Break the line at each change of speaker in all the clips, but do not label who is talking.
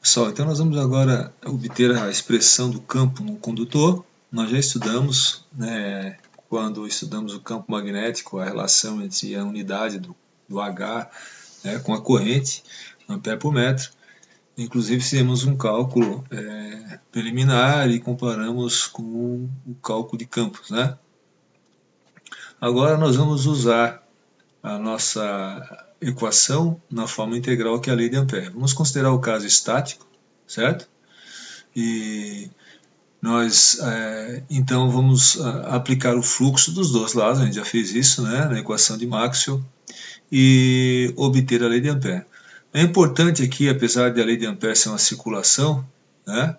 Pessoal, então nós vamos agora obter a expressão do campo no condutor. Nós já estudamos, né, quando estudamos o campo magnético, a relação entre a unidade do H, né, com a corrente, ampere por metro. Inclusive fizemos um cálculo preliminar e comparamos com o cálculo de campos, né? Agora nós vamos usar a nossa equação na forma integral, que é a lei de Ampère. Vamos considerar o caso estático, certo? E nós então vamos aplicar o fluxo dos dois lados, a gente já fez isso, né, na equação de Maxwell, e obter a lei de Ampère. É importante aqui, apesar de a lei de Ampère ser uma circulação, né,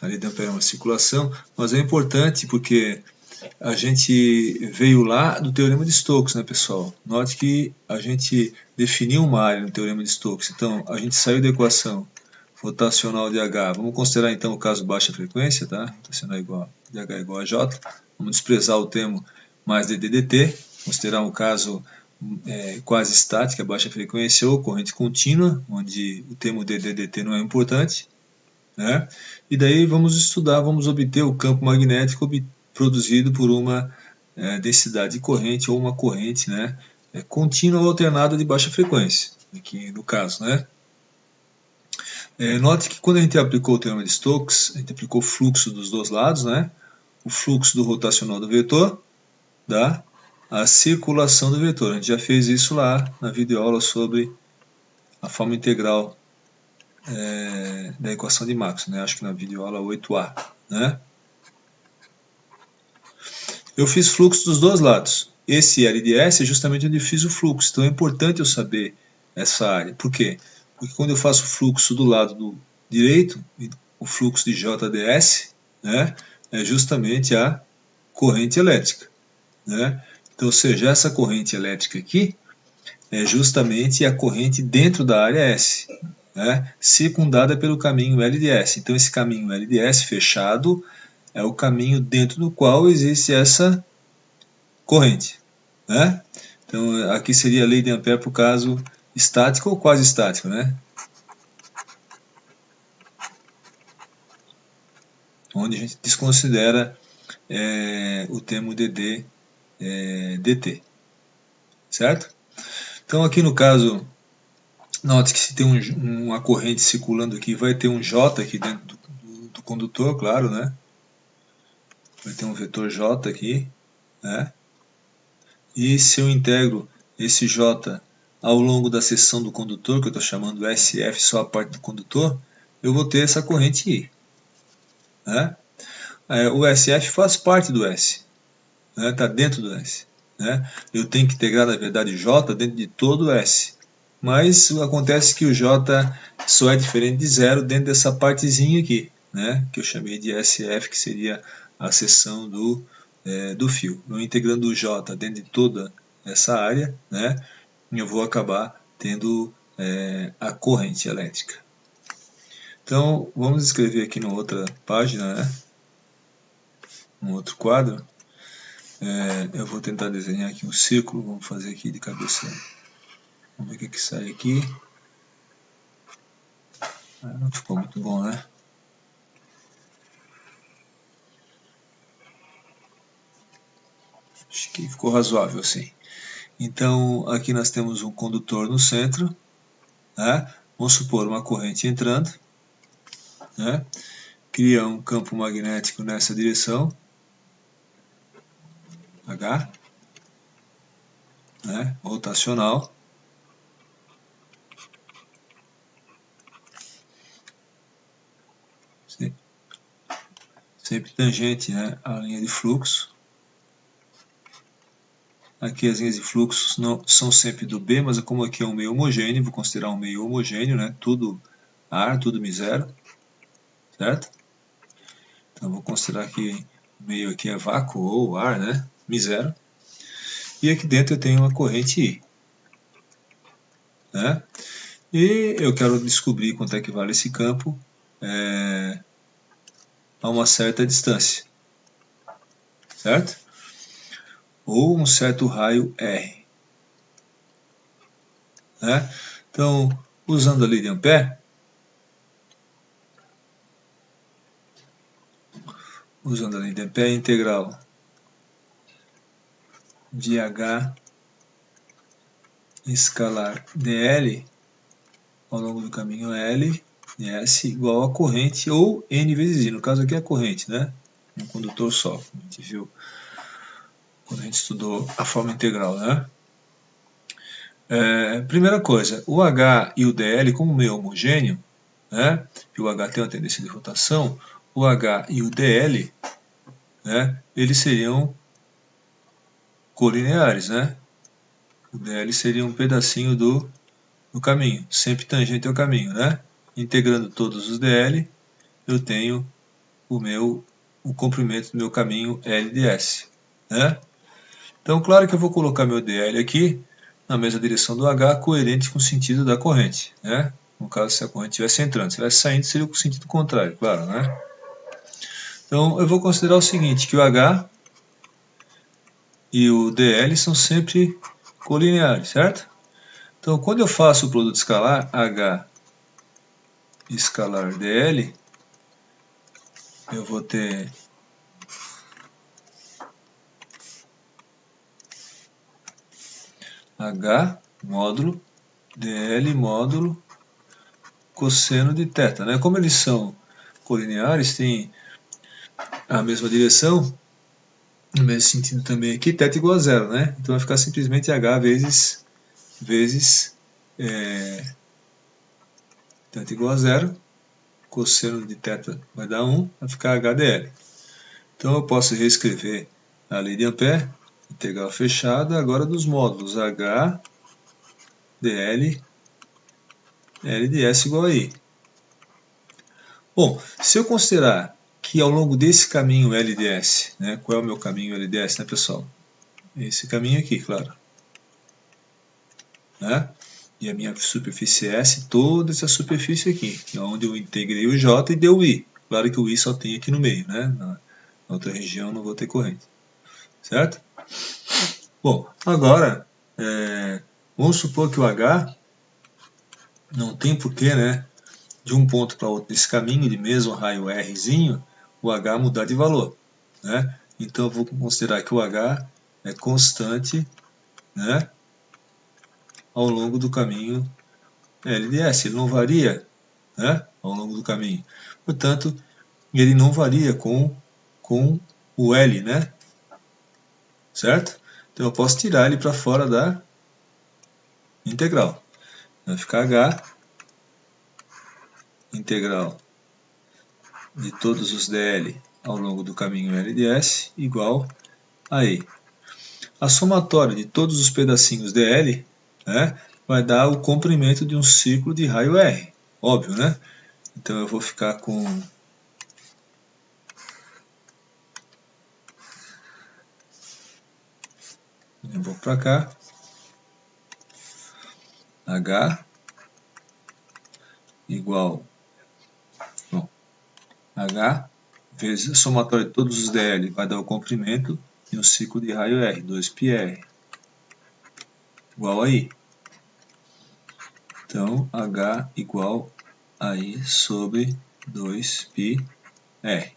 a lei de Ampère é uma circulação, mas é importante porque a gente veio lá do Teorema de Stokes, né, pessoal? Note que a gente definiu uma área no Teorema de Stokes, então a gente saiu da equação rotacional de H. Vamos considerar então o caso baixa frequência, tá? Rotacional igual de H igual a J. Vamos desprezar o termo mais de DDT, considerar um caso quase estática, baixa frequência ou corrente contínua, onde o termo de DDT não é importante, né? E daí vamos estudar, vamos obter o campo magnético produzido por uma densidade de corrente ou uma corrente, né, contínua ou alternada de baixa frequência, aqui no caso, né? Note que quando a gente aplicou o teorema de Stokes, a gente aplicou o fluxo dos dois lados, né? O fluxo do rotacional do vetor dá a circulação do vetor. A gente já fez isso lá na videoaula sobre a forma integral da equação de Maxwell, né? Acho que na videoaula 8A, né? Eu fiz fluxo dos dois lados. Esse L de S é justamente onde eu fiz o fluxo. Então é importante eu saber essa área. Por quê? Porque quando eu faço o fluxo do lado do direito, o fluxo de JDS, né, é justamente a corrente elétrica, né? Então, ou seja, essa corrente elétrica aqui é justamente a corrente dentro da área S, né, circundada pelo caminho L de S. Então, esse caminho L de S fechado é o caminho dentro do qual existe essa corrente, né? Então, aqui seria a lei de Ampère para o caso estático ou quase estático, né? Onde a gente desconsidera o termo dt, certo? Então, aqui no caso, note que se tem uma corrente circulando aqui, vai ter um J aqui dentro do condutor, claro, né? Vai ter um vetor J aqui, né? E se eu integro esse J ao longo da seção do condutor, que eu estou chamando SF, só a parte do condutor, eu vou ter essa corrente I, né? O SF faz parte do S, está, né? Dentro do S, né? Eu tenho que integrar, na verdade, J dentro de todo o S. Mas acontece que o J só é diferente de zero dentro dessa partezinha aqui, né? Que eu chamei de SF, que seria a seção do fio. Eu integrando o J dentro de toda essa área, né, eu vou acabar tendo a corrente elétrica. Então, vamos escrever aqui na outra página, né, um outro quadro. Eu vou tentar desenhar aqui um círculo, vamos fazer aqui de cabeça. Vamos ver o que sai aqui. Não ficou muito bom, né? Acho que ficou razoável assim. Então, aqui nós temos um condutor no centro, né? Vamos supor uma corrente entrando, né? Cria um campo magnético nessa direção, H, né? Rotacional. Sempre tangente, né, à linha de fluxo. Aqui as linhas de fluxo não são sempre do B, mas como aqui é um meio homogêneo, vou considerar um meio homogêneo, né, tudo ar, tudo μ0, certo? Então vou considerar que o meio aqui é vácuo ou ar, né, μ0. E aqui dentro eu tenho uma corrente I, né? E eu quero descobrir quanto é que vale esse campo a uma certa distância, certo? Ou um certo raio R, né? Então, usando a lei de Ampère, usando a lei de Ampère, integral de H escalar dl ao longo do caminho L de S igual a corrente ou N vezes I. No caso aqui é a corrente, né? Um condutor só, como a gente viu quando a gente estudou a forma integral, né? Primeira coisa, o H e o dl, como meio homogêneo, né? E o H tem uma tendência de rotação, o H e o dl, né? Eles seriam colineares, né? O dl seria um pedacinho do caminho, sempre tangente ao caminho, né? Integrando todos os dl, eu tenho o comprimento do meu caminho L de S, né? Então, claro que eu vou colocar meu dl aqui na mesma direção do H, coerente com o sentido da corrente, né? No caso, se a corrente estivesse entrando, se estivesse saindo, seria o sentido contrário, claro, né? Então, eu vou considerar o seguinte, que o H e o dl são sempre colineares, certo? Então, quando eu faço o produto escalar, H escalar dl, eu vou ter H módulo dl módulo cosseno de θ, né? Como eles são colineares, têm a mesma direção, no mesmo sentido também aqui, θ igual a zero, né? Então vai ficar simplesmente H vezes θ igual a zero, cosseno de θ vai dar 1, vai ficar HDL. Então eu posso reescrever a lei de Ampère, integral fechada, agora dos módulos H, dl, L de S igual a I. Bom, se eu considerar que ao longo desse caminho LDS, né, qual é o meu caminho LDS, né, pessoal? Esse caminho aqui, claro. Né? E a minha superfície S, toda essa superfície aqui, que é onde eu integrei o J e deu o I. Claro que o I só tem aqui no meio, né? Na outra região não vou ter corrente. Certo? Bom, agora, vamos supor que o H não tem porquê, né? De um ponto para outro desse caminho, de mesmo raio Rzinho, o H mudar de valor. Né? Então eu vou considerar que o H é constante, né, ao longo do caminho LDS. Ele não varia, né, ao longo do caminho. Portanto, ele não varia com o L, né? Certo? Então eu posso tirar ele para fora da integral. Vai ficar H integral de todos os dl ao longo do caminho LDS igual a E. A somatória de todos os pedacinhos dl, né, vai dar o comprimento de um círculo de raio R. Óbvio, né? Então eu vou ficar com eu vou para cá, H igual, bom, H vezes a somatória de todos os dl vai dar o comprimento de um ciclo de raio R, 2πr, igual a I. Então, H igual a I sobre 2πr.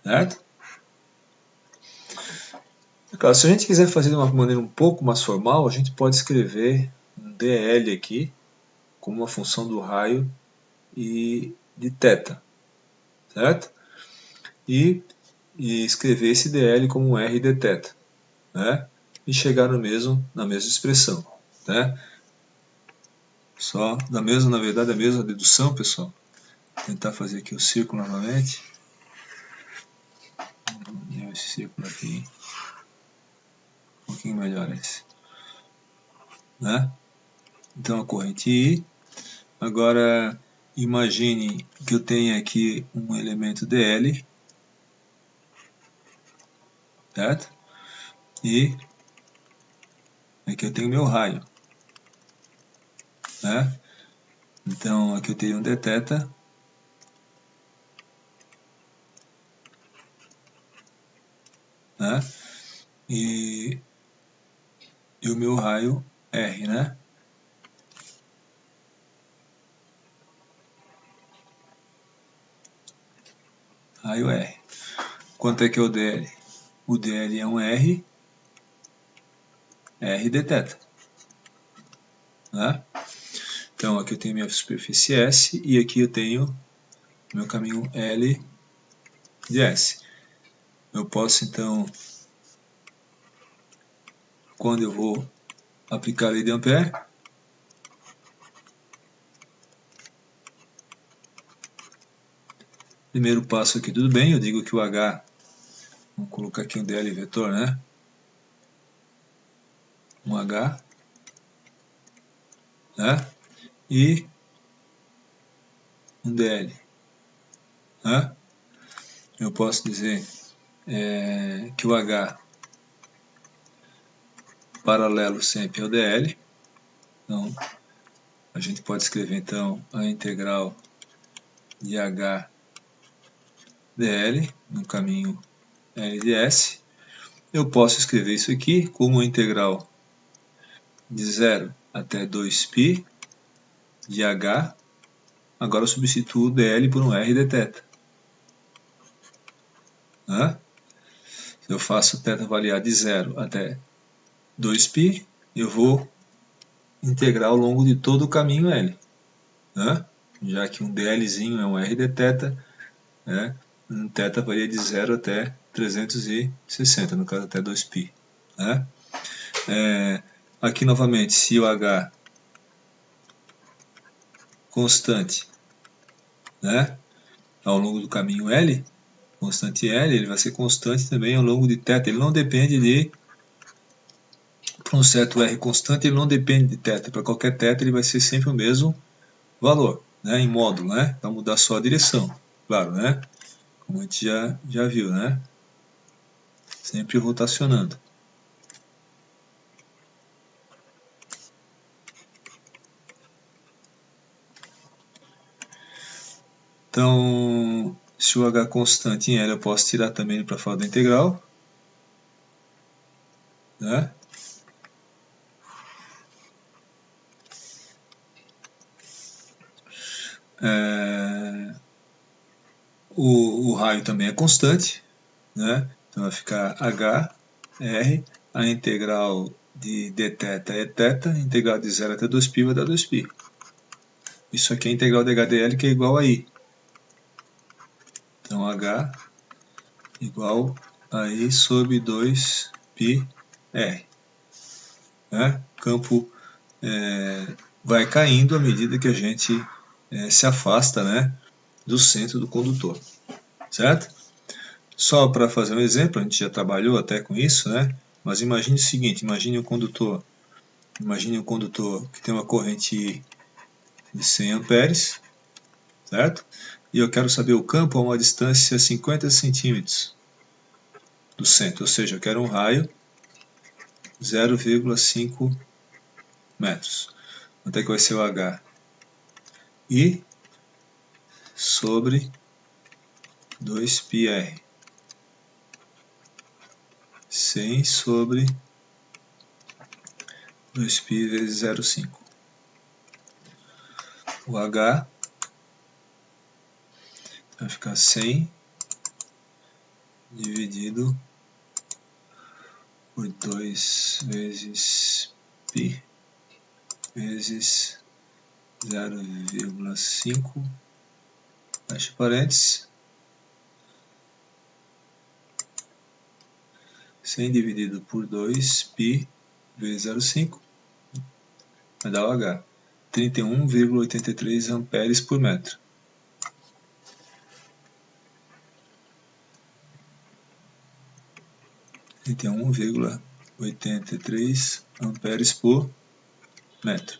Certo? Claro, se a gente quiser fazer de uma maneira um pouco mais formal, a gente pode escrever um dl aqui como uma função do raio e de θ, certo? E escrever esse dl como um r de θ, né? E chegar na mesma expressão, né? Só na verdade, a mesma dedução, pessoal. Vou tentar fazer aqui o círculo novamente. Esse círculo aqui, um pouquinho melhor esse, né? Então a corrente I. Agora imagine que eu tenha aqui um elemento dl, certo? E aqui eu tenho meu raio, né? Então aqui eu teria um dθ, né? E o meu raio R, né? raio R. Quanto é que é o DL? O DL é um R d θ. Né? Então aqui eu tenho minha superfície S e aqui eu tenho meu caminho L de S. Eu posso então, quando eu vou aplicar a lei de Ampère, primeiro passo aqui tudo bem, eu digo que o H, vamos colocar aqui um DL vetor, né? Um H, né? E um DL. Né? Eu posso dizer que o H paralelo sempre ao DL. Então, a gente pode escrever então a integral de H dl no caminho L de S. Eu posso escrever isso aqui como a integral de 0 até 2π de H. Agora eu substituo o dl por um R de θ. Né? Se eu faço θ variar de 0 até 2π, eu vou integrar ao longo de todo o caminho L. Né? Já que um dlzinho é um R de θ, né? Um θ varia de 0 até 360, no caso até 2π. Né? Aqui novamente, se o H constante, né, ao longo do caminho L, constante L, ele vai ser constante também ao longo de θ. Ele não depende de, para um certo R constante, ele não depende de θ. Para qualquer θ ele vai ser sempre o mesmo valor, né, em módulo, né? Vai mudar só a direção, claro, né? Como a gente já viu, né? Sempre rotacionando. Então, se o H constante em L eu posso tirar também para fora da integral. Né? O raio também é constante. Né? Então vai ficar H, R, a integral de dθ é θ, a integral de 0 até 2π vai dar 2π. Isso aqui é a integral de HDL, que é igual a I. Então H igual a I sobre 2πr. Né? O campo vai caindo à medida que a gente se afasta, né, do centro do condutor. Certo? Só para fazer um exemplo, a gente já trabalhou até com isso, né? Mas imagine o seguinte, imagine um condutor que tem uma corrente I de 100 amperes, certo? E eu quero saber o campo a uma distância de 50 centímetros do centro, ou seja, eu quero um raio 0,5 metros. Quanto é que vai ser o H? I sobre 2πr. 100 sobre 2π vezes 0,5. O H vai ficar 100 dividido por 2 vezes π vezes 0,5, fecha parênteses, 100 dividido por 2 π vezes 0,5 vai dar o H, 31,83 amperes por metro. amperes por metro.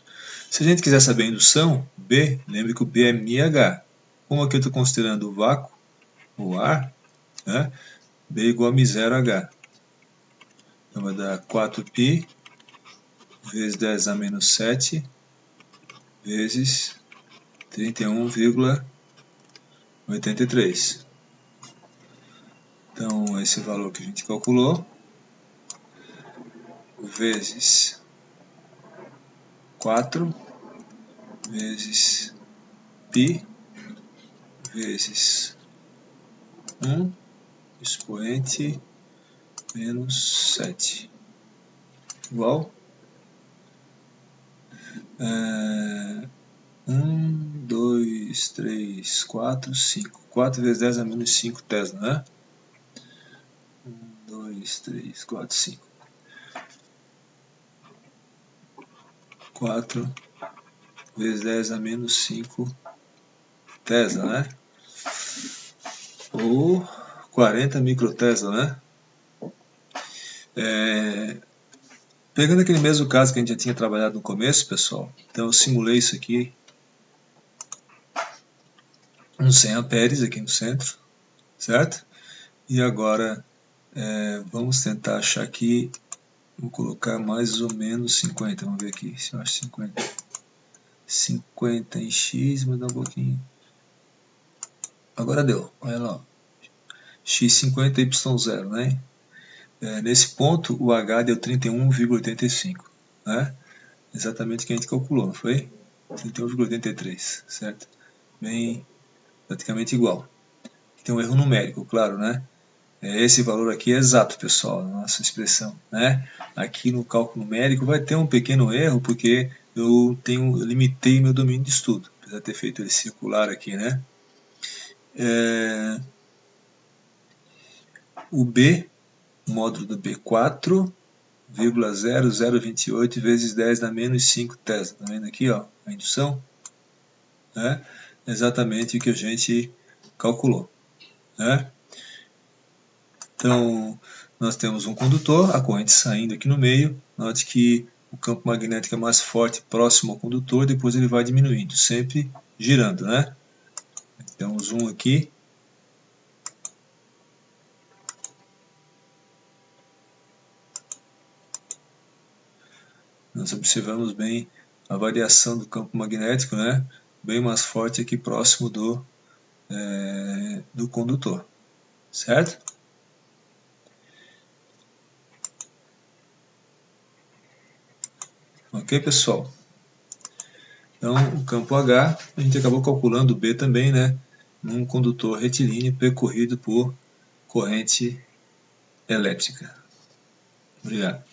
Se a gente quiser saber a indução, B, lembre que o B é μH. Como aqui eu estou considerando o vácuo, o ar, né, B igual a μ0H. Então vai dar 4π vezes 10 a menos 7 vezes 31,83. Então esse valor que a gente calculou vezes 4 vezes π vezes 1 expoente menos 7 igual 1, 2, 3, 4, 5. 4 vezes 10 a menos 5 Tesla, né? 1, 2, 3, 4, 5. 4 vezes 10 a menos 5 Tesla, né? Ou 40 microtesla, né? Pegando aquele mesmo caso que a gente já tinha trabalhado no começo, pessoal, então eu simulei isso aqui, uns 100 amperes aqui no centro, certo? E agora vamos tentar achar aqui, vou colocar mais ou menos 50, vamos ver aqui se eu acho 50. 50 em x, mas dá um pouquinho. Agora deu, olha lá, x50 y0, né? Nesse ponto o H deu 31,85, né? Exatamente o que a gente calculou, não foi? 31,83, certo? Bem, praticamente igual. Tem um erro numérico, claro, né? Esse valor aqui é exato, pessoal, na nossa expressão, né? Aqui no cálculo numérico vai ter um pequeno erro, porque eu limitei meu domínio de estudo, apesar de ter feito ele circular aqui, né? O B, o módulo do B, 4,0028 vezes 10 na menos 5 Tesla. Tá vendo aqui, ó, a indução? Né? Exatamente o que a gente calculou, né? Então, nós temos um condutor, a corrente saindo aqui no meio. Note que o campo magnético é mais forte próximo ao condutor, depois ele vai diminuindo, sempre girando, né? Então, zoom aqui. Nós observamos bem a variação do campo magnético, né? Bem mais forte aqui próximo do condutor, certo? Ok, pessoal? Então, o campo H, a gente acabou calculando o B também, né? Num condutor retilíneo percorrido por corrente elétrica. Obrigado.